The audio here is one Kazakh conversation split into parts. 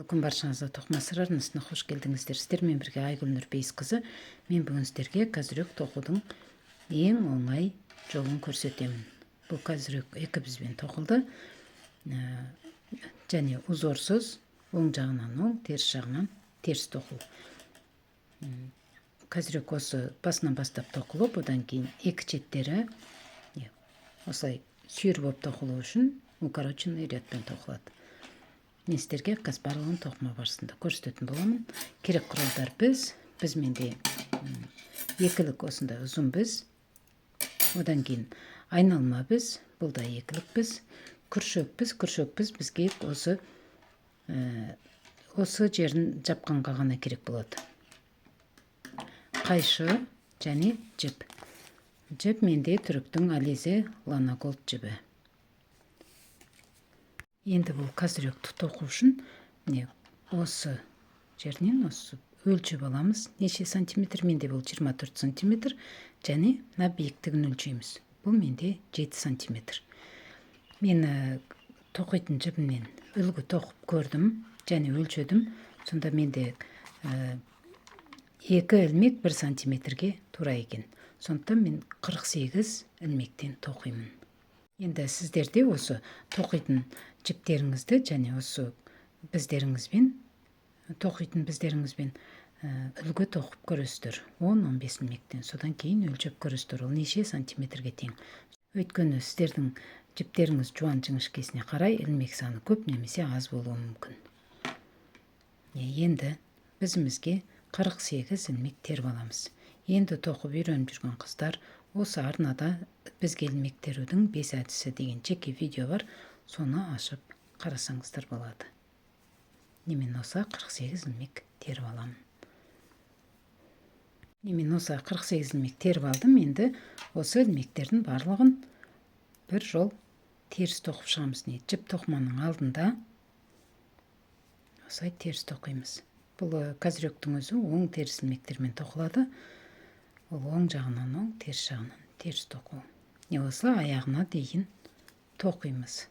Күн баршаңызға тоқыма сыр арнасына хош келдіңіздер. Сіздермен бірге Айгүл Нұрпейісқызы. Мен бүгін сіздерге кәзірек тоқудың ең оңай жолын көрсетемін. Бұл кәзірек екі бізбен тоқылды. Және узорсыз, оң жағынан оң, теріс жағынан теріс тоқыл. Кәзірек осы басынан бастап тоқылып, одан кейін екі четтері осылай сүйір болып тоқылу үшін укороченный рядпен тоқылады. Мен сіздерге барлығын тоқыма барысында көрсететін боламын. Керек құралдар біз менде екілік осындай ұзын біз, одан кейін айналма біз, бұл да екілік біз, күршек біз бізге осы жерін жапқанға ғана керек болады. Қайшы және жіп. Жіп менде түріктің Ализе Ланаголд жібі. Енді бұл кәзіректі тоқу үшін осы жерінен осы өлшеп аламыз. Неше сантиметр? Менде бұл 24 сантиметр. Және биіктігін өлшейміз. Бұл менде 7 сантиметр. Мен тоқитын жібімнен үлгі тоқып көрдім және өлшедім. Сонда менде 2 ілмек 1 сантиметрге тура екен. Сондықтан мен 48 ілмектен тоқимын. Енді сіздерде осы тоқитын жіптеріңізді және осы тоқитын біздеріңізбен үлгі тоқып көресіздер. 10-15 ілмектен. Содан кейін өлшеп көресіздер. Ол неше сантиметрге тең. Өйткені сіздердің жіптеріңіз жуан жіңішкесіне қарай ілмек саны көп немесе аз болуы мүмкін. Енді бізімізге 48 ілмек теріп аламыз. Енді тоқып үйреніп жүрген қыздар, осы арнада бізге ілмек терудің 5 әдісі деген жеке видео бар. Соны ашып қарасаңыздар болады. Немен осы 48 ілмек теріп аламын. Немен осы 48 ілмек теріп алдым. Енді осы ілмектердің барлығын бір жол теріс тоқып шығамыз. Жіп тоқыманың алдында осылай теріс тоқимыз. Бұл кәзіректің өзі оң теріс ілмектермен тоқылады. Ол оң жағынан оң, теріс жағынан теріс тоқу. Осылай аяғына дейін тоқимыз.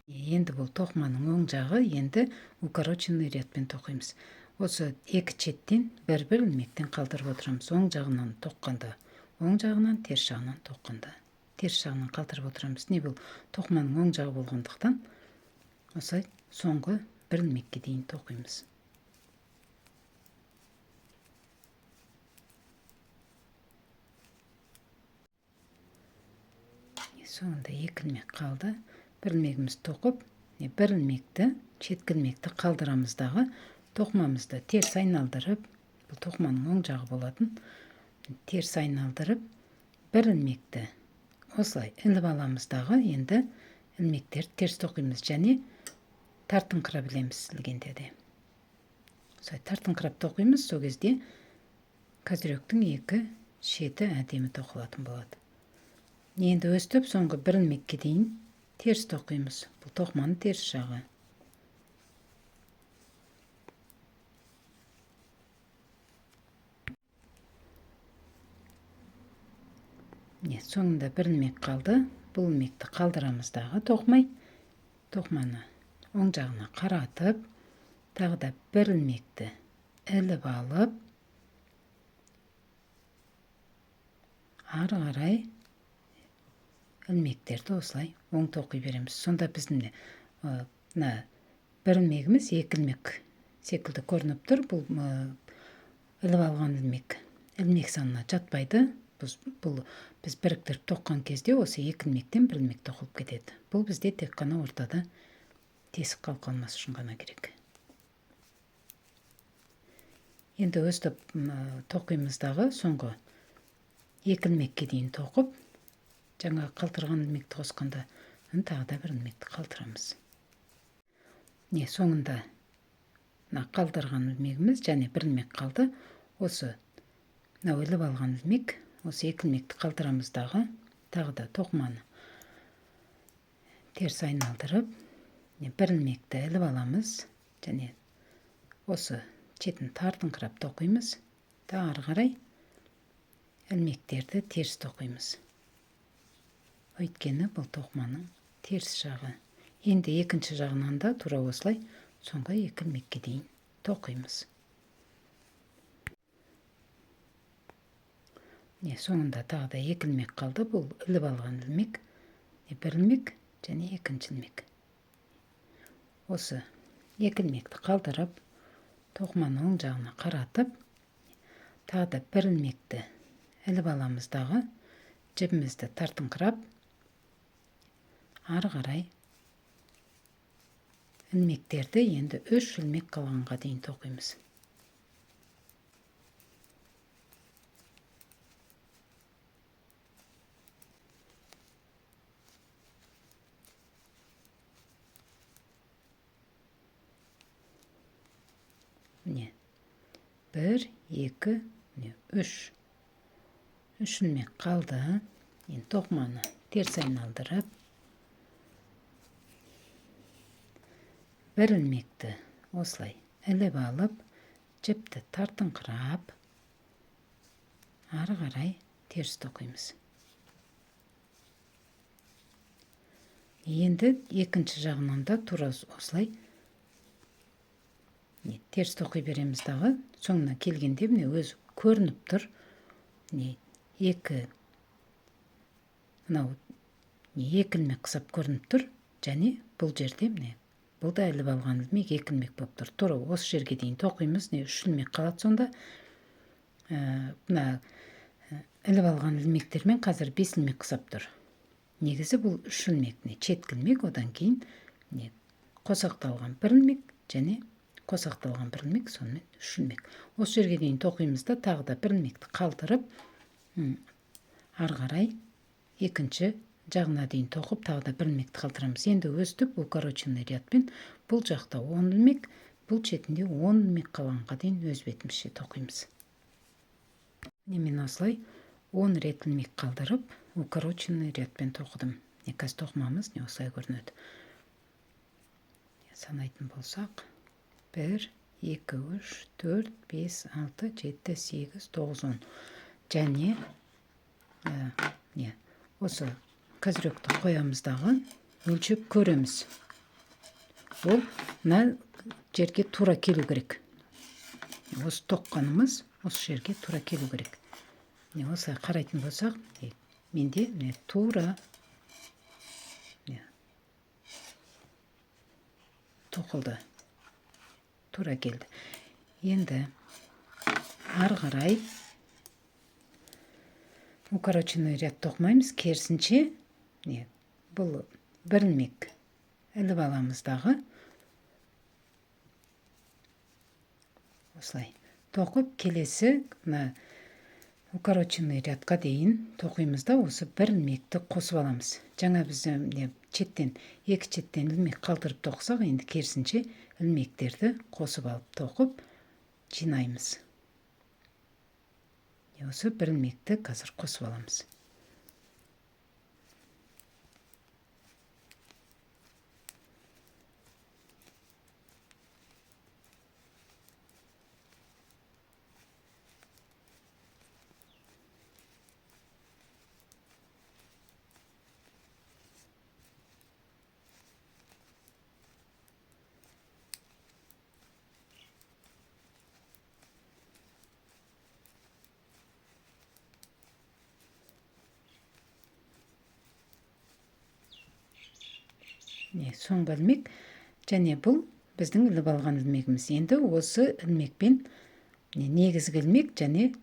Енді бұл тоқыманың оң жағы, енді укороченный рядпен тоқимыз. Осы екі четтен бір-бір ілмектен қалдырып отырамыз. Оң жағынан тоққанда, оң жағынан, теріс жағынан тоққанда, теріс жағынан қалдырып отырамыз. Не бұл тоқыманың оң жағы болғандықтан осылай соңғы бір ілмекке дейін тоқимыз. Соңында екі ілмек қалды. Бір ілмегіміз тоқып, бір ілмекті, шеткі ілмекті қалдырамыздағы тоқымамызды теріс айналдырып, бұл тоқыманың оң жағы болатын, теріс айналдырып, бір ілмекті осылай іліп аламыздағы, енді ілмектерді теріс тоқимыз және тартыңқыра білеміз ілгенде де. Осылай тартыңқырап тоқимыз, сол кезде кәзіректің екі шеті әдемі тоқылатын болады. Енді өстіп соңғы бір ілмекке дейін теріс тоқимыз. Бұл тоқыманың теріс жағы. Соңында бір ілмек қалды. Бұл ілмекті қалдырамыздағы тоқымай. Тоқыманы оң жағына қаратып, тағы да бір ілмекті іліп алып, ары қарай ілмектерді осылай оң тоқи береміз. Сонда біздің бір ілмегіміз екі ілмек секілді көрініп тұр. Бұл іліп алған ілмек санына жатпайды. Біз біріктіріп тоққан кезде осы екі ілмектен бір ілмек тоқылып кетеді. Бұл бізде тек қана ортада тесік қалқалмас үшін ғана керек. Енді өстіп тоқимыздағы соңғы екі ілмекке дейін тоқып, жаңа қалтырған ілмекті қосқанда тағы да бір ілмекті қалтырамыз. Соңында қалдырған ілмегіміз және бір ілмек қалды. Осы іліп алған ілмек, осы екі ілмекті қалтырамыздағы тағы да тоқыманы теріс айналдырып, бір ілмекті іліп аламыз және осы шетін тартыңқырап тоқимыз. Ары қарай ілмектерді теріс тоқимыз. Өйткені бұл тоқыманың теріс жағы. Енді екінші жағынан да тура осылай соңғы 2 ілмекке дейін тоқимыз. Соңында тағы да 2 ілмек қалды. Бұл іліп алған ілмек, 1 ілмек және 2-ші ілмек. Осы 2 ілмекті қалдырып, тоқыманы оң жағына қаратып, тағы да 1 ілмекті іліп аламыз дағы, жібімізді тартыңқырап, ары қарай ілмектерді енді 3 ілмек қалғанға дейін тоқимыз. Міне 1, 2, 3 ілмек қалды. Енді тоқыманы теріс айналдырып, 1 ілмекті осылай іліп алып, жіпті тартыңқырап, ары қарай теріс тоқимыз. Енді екінші жағынан да тура осылай теріс тоқи береміз дағы. Соңына келгенде міне өзі көрініп тұр. Мынау 2 ілмек қысап көрініп тұр. Және бұл жерде міне бұл да іліп алған ілмек 2 ілмек болып тұр. Тура осы жерге дейін тоқимыз. 3 ілмек қалады сонда. Мына іліп алған ілмектермен қазір 5 ілмек қысап тұр. Негізі бұл 3 ілмек, четкі ілмек, одан кейін қосақталған 1 ілмек және қосақталған 1 ілмек, сонымен 3 ілмек. Осы жерге дейін тоқимызда тағы да 1 ілмекті қалдырып, ары қарай екінші жағына дейін тоқып, тағы да 1 ілмекті қалдырамыз. Енді өстіп укороченный рядпен бұл жақта 10 ілмек, бұл шетінде 10 ілмек қалғанға дейін өз бетімізше тоқимыз. Мен осылай 10 рет ілмек қалдырып, укороченный рядпен тоқыдым. Қазір тоқымамыз осылай көрінеді. Санайтын болсақ, 1, 2, 3, 4, 5, 6, 7, 8, 9, 10. Және осы көзіректі қоямыздағы өлшеп көреміз. Ол мына жерге тура келу керек. Осы тоққанымыз осы жерге тура келу керек. Осылай қарайтын болсақ, менде тура тоқылды. Тура келді. Енді ары қарай укороченный ряд тоқымаймыз. Керісінше бұл 1 ілмек іліп аламыз дағы. Осылай тоқып, келесі укороченный рядқа дейін тоқимызда осы 1 ілмекті қосып аламыз. Жаңа біз четтен, 2 четтен ілмек қалдырып тоқсақ, енді керісінше ілмектерді қосып алып тоқып жинаймыз. Осы 1 ілмекті қазір қосып аламыз. Соңғы ілмек, және бұл біздің іліп алған ілмегіміз. Енді осы ілмекпен негізгі ілмек және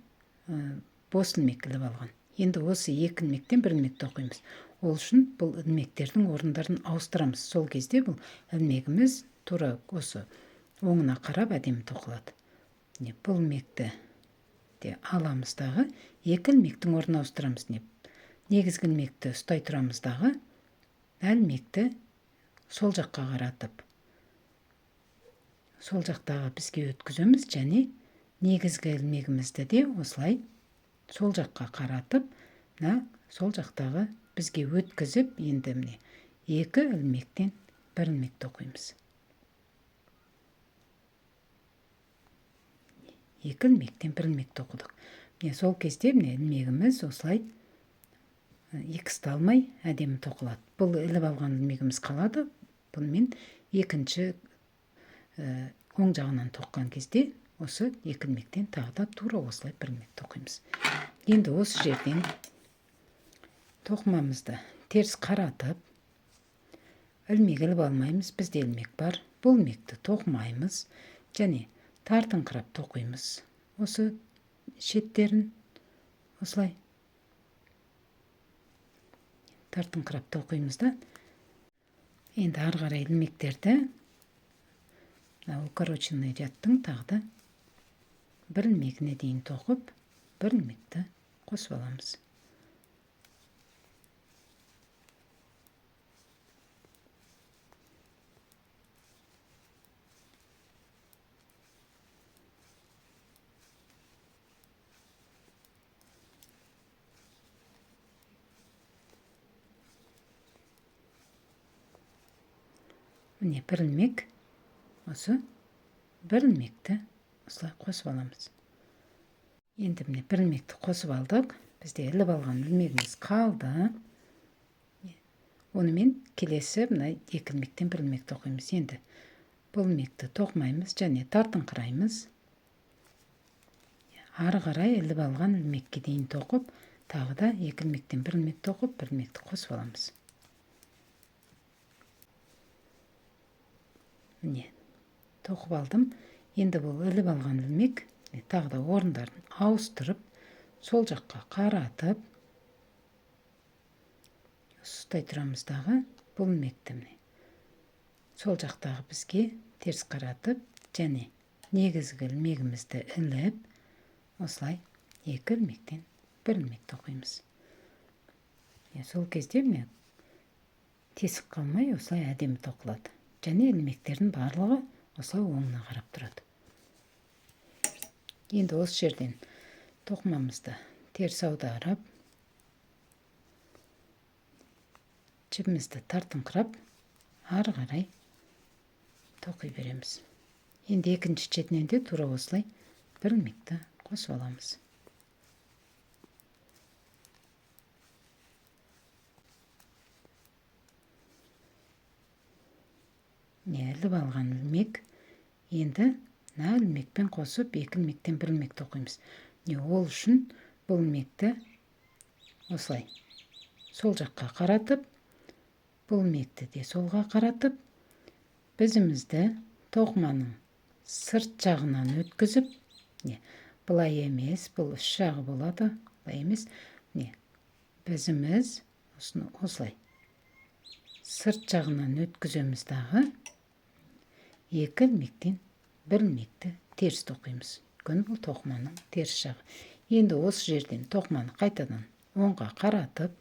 бос ілмек іліп алған. Енді осы 2 ілмектен 1 ілмек тоқимыз. Ол үшін бұл ілмектердің орындарын ауыстырамыз. Сол кезде бұл ілмегіміз тура осы оңына қарап әдемі тоқылады. Бұл ілмекті аламыз дағы, 2 ілмектің орнына ауыстырамыз. Негізгі ілмекті ұстай тұрамыз дағы, ілмекті сол жаққа қаратып, сол жақтағы бізге өткіземіз, және негізгі ілмегімізді де осылай сол жаққа қаратып, сол жақтағы бізге өткізіп, енді 2 ілмектен 1 ілмек тоқимыз. 2 ілмектен 1 ілмек тоқыдық. Сол кезде ілмегіміз осылай екісті алмай әдемі тоқылады. Бұл іліп алған ілмегіміз қалады. Бұл мен екінші оң жағынан тоққан кезде осы екі ілмектен тағы да тура осылай бір ілмек тоқимыз. Енді осы жерден тоқымамызды теріс қаратып, ілмек іліп алмаймыз, бізде ілмек бар. Бұл ілмекті тоқымаймыз және тартыңқырап тоқимыз. Осы шеттерін осылай тартыңқырап тоқимыз да. Енді ары қарай ілмектерді укороченный рядтың тағы да бір ілмегіне дейін тоқып, бір ілмекті қосып аламыз. Міне бір ілмек, осы бір ілмекті осылай қосып аламыз. Енді міне бір ілмекті қосып алдық. Бізде іліп алған ілмегіміз қалды. Онымен келесі мына екі ілмектен бір ілмек тоқимыз. Енді бұл ілмекті тоқымаймыз және тартыңқыраймыз. Ары қарай іліп алған ілмекке дейін тоқып, тағы да екі ілмектен бір ілмек тоқып, бір ілмекті қосып аламыз. Міне тоқып алдым. Енді бұл іліп алған ілмек тағы да орындарын ауыстырып, сол жаққа қаратып, ұстай тұрамыздағы бұл ілмекті сол жақтағы бізге теріс қаратып, және негізгі ілмегімізді іліп, осылай екі ілмектен бір ілмек тоқимыз. Сол кезде тесік қалмай осылай әдемі тоқылады. Және ілмектердің барлығы осылай оңына қарап тұрады. Енді осы жерден тоқымамызды теріс аударып, жібімізді тартыңқырап, ары қарай тоқи береміз. Енді екінші шетінен де тура осылай бір ілмекті қосып аламыз. Іліп алған ілмек, енді мына ілмекпен қосып, екі ілмектен бір ілмек тоқимыз. Ол үшін бұл ілмекті осылай сол жаққа қаратып, бұл ілмекті де солға қаратып, бізімізді тоқыманың сырт жағынан өткізіп, былай емес, бұл үш жағы болады, былай емес, бізіміз осылай сырт жағынан өткіземіз дағы, екі ілмектен бір ілмекті теріс тоқимыз. Өйткені бұл тоқыманың теріс жағы. Енді осы жерден тоқыманы қайтадан оңға қаратып,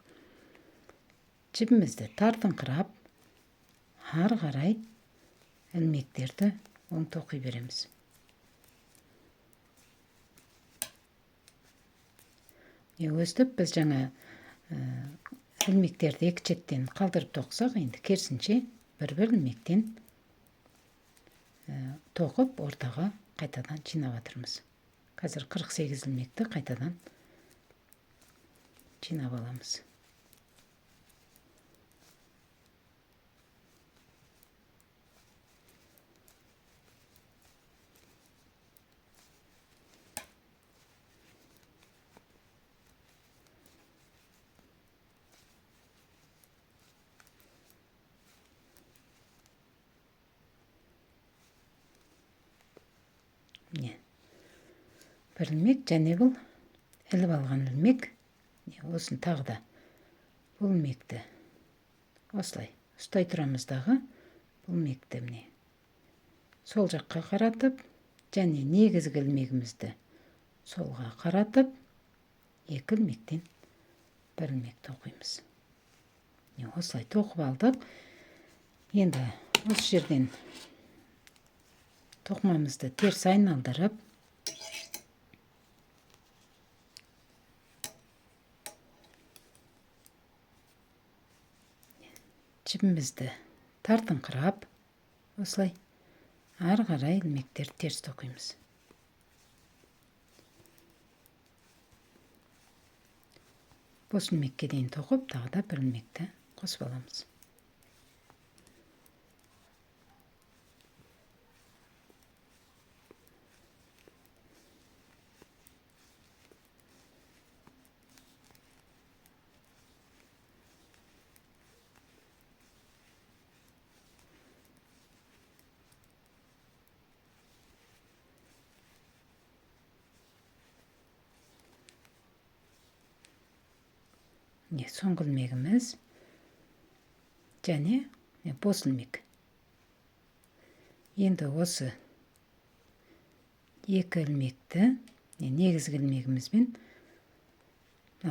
жібімізді тартыңқырап, ары қарай ілмектерді оң тоқи береміз. Өстіп біз жаңа ілмектерді екі шеттен қалдырып тоқсақ, енді керісінше бір-бір ілмектен тоқып, ортаға қайтадан жинап жатырмыз. Қазір 48 ілмекті қайтадан жинап аламыз. Бір ілмек, және бұл іліп алған ілмек. Осын тағы да бұл ілмекті осылай ұстай тұрамыздағы бұл ілмекті сол жаққа қаратып, және негізгі ілмегімізді солға қаратып, екі ілмектен бір ілмек тоқимыз. Осылай тоқып алдық. Енді осы жерден тоқымамызды теріс айналдырып, жібімізді тартыңқырап, осылай ары қарай ілмектерді теріс тоқимыз. Бос ілмекке дейін тоқып, тағы да бір ілмекті қосып аламыз. соңғы ілмегіміз және бос ілмек. Енді осы екі ілмекті негізгі ілмегімізбен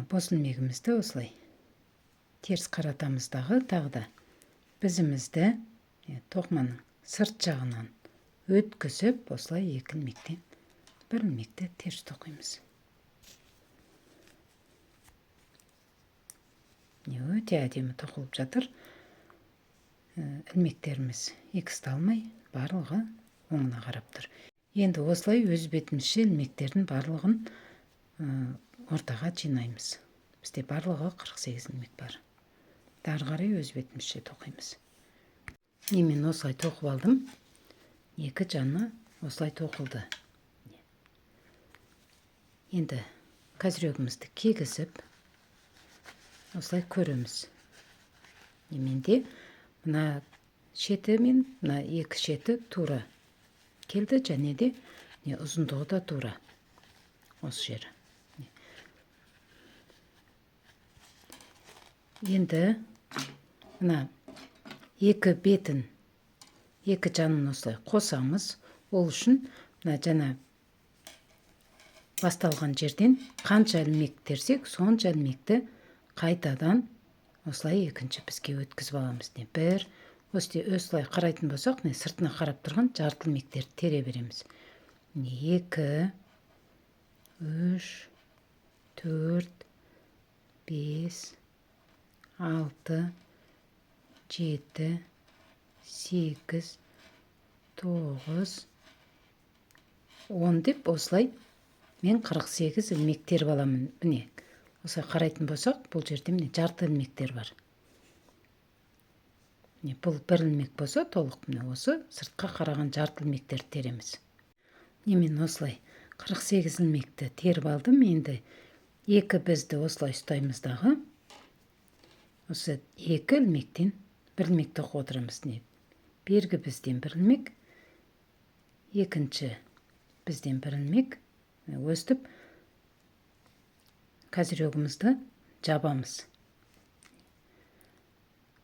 бос ілмегімізді осылай теріс қаратамыздағы тағы да бізімізді тоқыманың сырт жағынан өткізіп, осылай екі ілмектен бір ілмекті теріс тоқимыз. Өте әдемі тоқылып жатыр. Ілмектеріміз екісталмай, барлығы оңына қарап тұр. Енді осылай өз бетімізше ілмектердің барлығын ортаға жинаймыз. Бізде барлығы 48 ілмек бар. Ары қарай өз бетімізше тоқимыз. Мен осылай тоқып алдым. Екі жаны осылай тоқылды. Енді кәзірегімізді кигізіп, осылай көреміз. Менде мына шеті мен мына екі шеті тура келді, және де ұзындығы да тура. Осы жері. Енді мына екі бетін, екі жанын осылай қосамыз. Ол үшін мына жаңа басталған жерден қанша ілмек терсек, сонша ілмекті қайтадан осылай екінші бізге өткізіп аламыз. Бір, осылай қарайтын болсақ, сыртына қарап тұрған жарты ілмектерді тере береміз. 2, 3, 4, 5, 6, 7, 8, 9, 10 деп осылай мен 48 ілмектер баламын. Міне, осылай қарайтын болсақ, бұл жерде міне жарты ілмектер бар. Бұл бір ілмек болса, толық міне осы сыртқа қараған жарты ілмектерді тереміз. Мен осылай 48 ілмекті теріп алдым. Енді екі бізді осылай ұстаймыз дағы. Осы екі ілмектен бір ілмек тоқып отырамыз. Бергі бізден бір ілмек, екінші бізден бір ілмек өстіп кәзірегімізді жабамыз.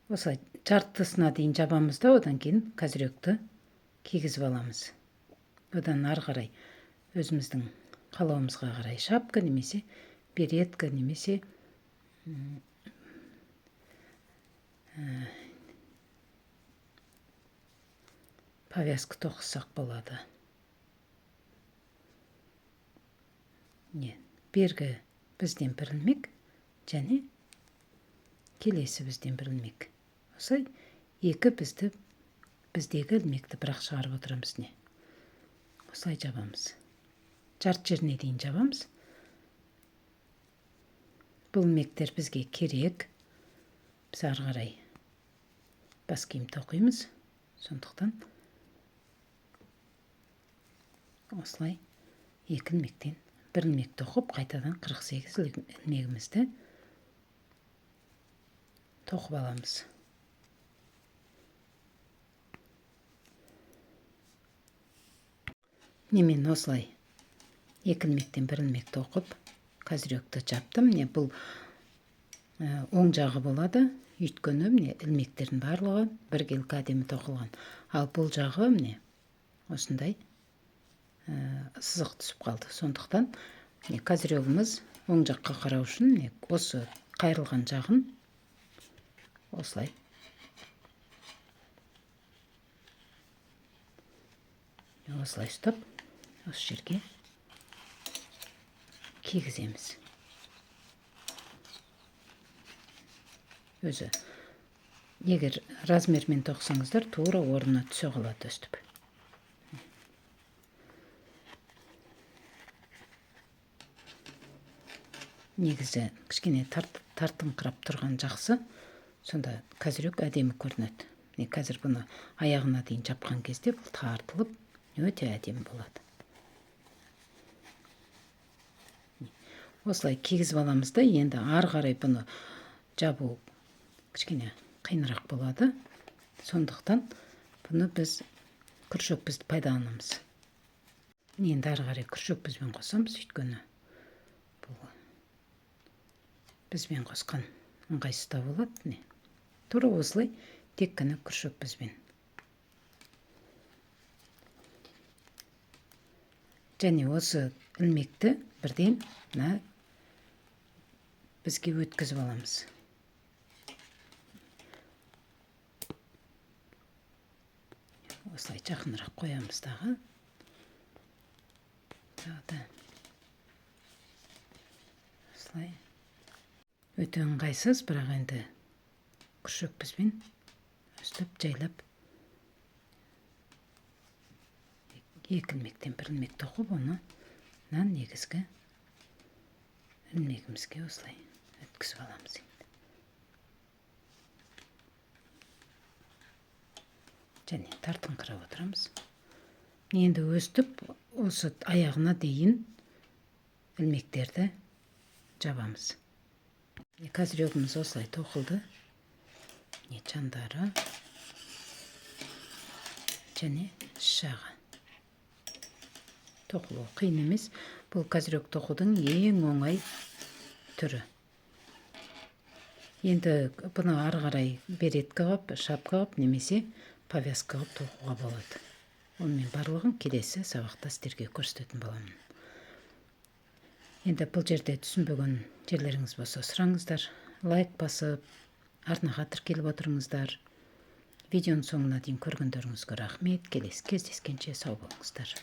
Осылай жартысына дейін жабамыз да, одан кейін кәзіректі кигізіп аламыз. Одан ары қарай өзіміздің қалауымызға қарай шапка немесе беретка немесе повязка тоқысақ болады. Бергі бізден бір ілмек және келесі бізден бір ілмек. Осылай екі біздегі ілмекті бірақ шығарып отырамыз. Осылай жабамыз. Жарт жеріне дейін жабамыз. Бұл ілмектер бізге керек. Біз ары қарай бас киім тоқимыз. Сондықтан осылай екі ілмектен бір ілмек тоқып, қайтадан 48 ілмегімізді тоқып аламыз. Мен осылай екі ілмектен бір ілмек тоқып, кәзіректі жаптым. Бұл оң жағы болады. Өйткені ілмектердің барлығы біркелкі әдемі тоқылған. Ал бұл жағы осындай сызық түсіп қалды. Сондықтан кәзірегіміз оң жаққа қарау үшін осы қайрылған жағын осылай ұстап, осы жерге кигіземіз. Өзі егер размермен тоқсаңыздар, тура орнына түсе қалады өстіп. Негізі кішкене тартыңқырап тұрған жақсы, сонда кәзірек әдемі көрінеді. Қазір бұны аяғына дейін жапқан кезде бұл тартылып өте әдемі болады. Осылай кигізіп аламыз да, енді ары қарай бұны жабу кішкене қиынырақ болады. Сондықтан бұны біз күршекбізді пайдаланамыз. Енді ары қарай күршекбізбен қосамыз, өйткені бұл бізбен қосқан ыңгайсыздау болот. Туура осулай тек гана күршөкпүзбен. Және осы илмекти бирден мына бизге өткүзүп аламыз. Осылай жақынырақ қоямыз дағы. Осылай. Өте ыңғайсыз, бірақ енді күршөкпізбен өстіп жайлап екі илмектен бір илмек тоқып, оны негізгі илмегімізге осылай өткізіп аламыз. Және тартыңқырап отырамыз. Енді өстіп, осы аяғына дейін илмектерді жабамыз. Козырегіміз осылай тоқылды. Чандары және шағы. Тоқылу қиын емес. Бұл козырек тоқудың ең оңай түрі. Енді бұны ары қарай береткі қып, шапқа қып, немесе повязка қып тоқуға болады. Онымен барлығын келесі сабақта сіздерге көрсететін боламын. Енді бұл жерде түсінбеген жерлеріңіз болса сұраңыздар. Лайк басып, арнаға тіркеліп отырыңыздар. Видеоның соңына дейін көргендеріңізге рахмет. Келесі кездескенше сау болыңыздар.